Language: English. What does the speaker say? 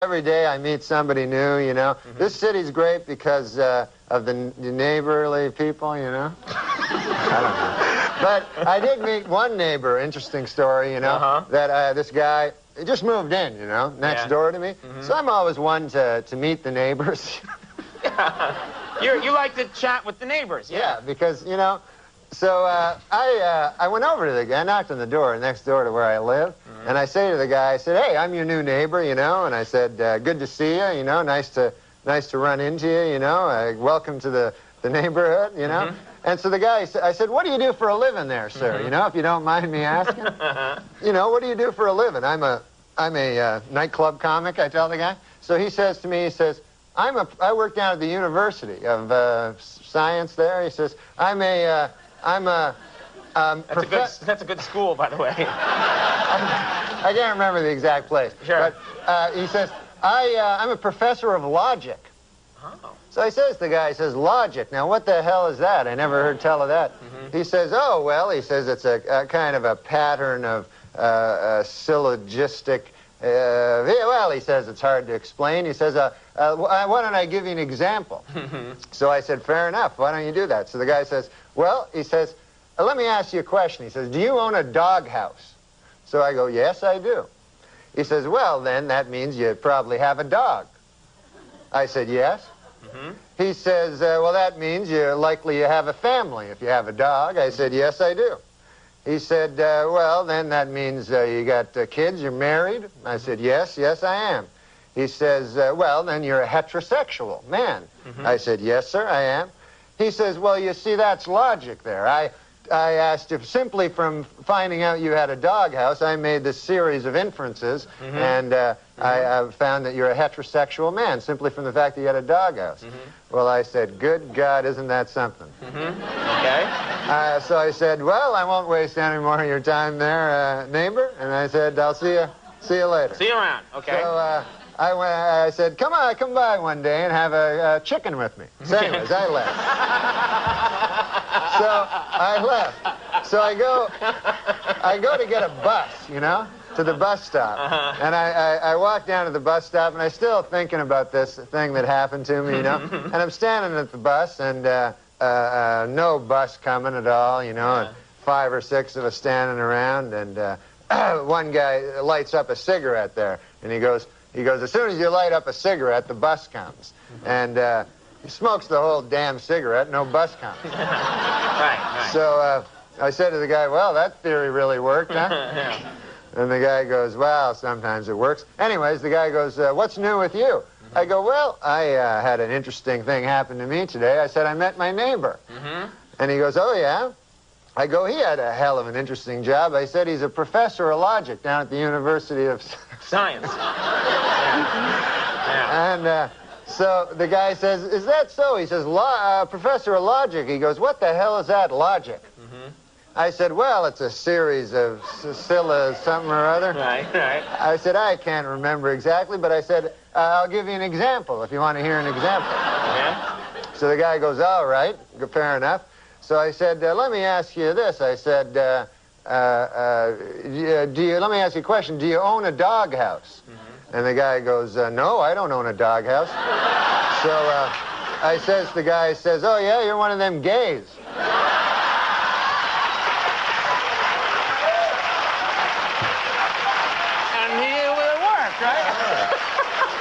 Every day I meet somebody new, you know. This city's great because of the neighborly people, you know. I don't know. But I did meet one neighbor, interesting story, you know, that this guy, he just moved in, you know, next door to me. So I'm always one to meet the neighbors. You like to chat with the neighbors, yeah, because, you know, so I went over to the guy, I knocked on the door next door to where I live, and I say to the guy, I said, hey, I'm your new neighbor, you know, and I said, good to see you, you know, nice to run into you, you know, welcome to the neighborhood, you know. And so the guy, I said, what do you do for a living there, sir, you know, if you don't mind me asking? You know, what do you do for a living? I'm a nightclub comic, I tell the guy. So he says to me, he says, I work down at the University of Science there. He says, that's a good school, by the way. I can't remember the exact place. Sure. But he says, I'm a professor of logic. Oh. So I says to the guy, he says, logic. Now, what the hell is that? I never heard tell of that. He says, oh, well, he says it's a kind of a pattern of syllogistic. Well, he says it's hard to explain. He says, why don't I give you an example? So I said, fair enough. Why don't you do that? So the guy says, well, he says, let me ask you a question. He says, do you own a doghouse? So I go, yes, I do. He says, well, then that means you probably have a dog. I said, yes. He says, well, that means you have a family if you have a dog. I said, yes, I do. He said, well, then that means you got kids, you're married? I said, yes, I am. He says, well, then you're a heterosexual man. I said, yes, sir, I am. He says, well, you see, that's logic there. I asked if simply from finding out you had a doghouse, I made this series of inferences, and I found that you're a heterosexual man simply from the fact that you had a doghouse. Well, I said, good God, isn't that something? Okay. So I said, well, I won't waste any more of your time there, neighbor. And I said, I'll see you later. See you around. Okay. So I said, come by one day and have a chicken with me. So anyways, I left. So I left. So I go to get a bus, you know, to the bus stop. And I walk down to the bus stop, and I'm still thinking about this thing that happened to me, you know. And I'm standing at the bus, and no bus coming at all, you know, and 5 or 6 of us standing around, and one guy lights up a cigarette there, and he goes, as soon as you light up a cigarette, the bus comes. And he smokes the whole damn cigarette, no bus comes. Right. So I said to the guy, well, that theory really worked, huh? And the guy goes, well, sometimes it works. Anyways, the guy goes, what's new with you? I go, well, I had an interesting thing happen to me today. I said, I met my neighbor. And he goes, oh, yeah? I go, he had a hell of an interesting job. I said, he's a professor of logic down at the University of Science. And so the guy says, is that so? He says, professor of logic. He goes, what the hell is that, logic? I said, well, it's a series of something or other. Right. I said, I can't remember exactly, but I said, I'll give you an example if you want to hear an example. So the guy goes, all right, fair enough. So I said, let me ask you this. I said, let me ask you a question. Do you own a doghouse? And the guy goes, no, I don't own a doghouse. So the guy says, oh, yeah, you're one of them gays.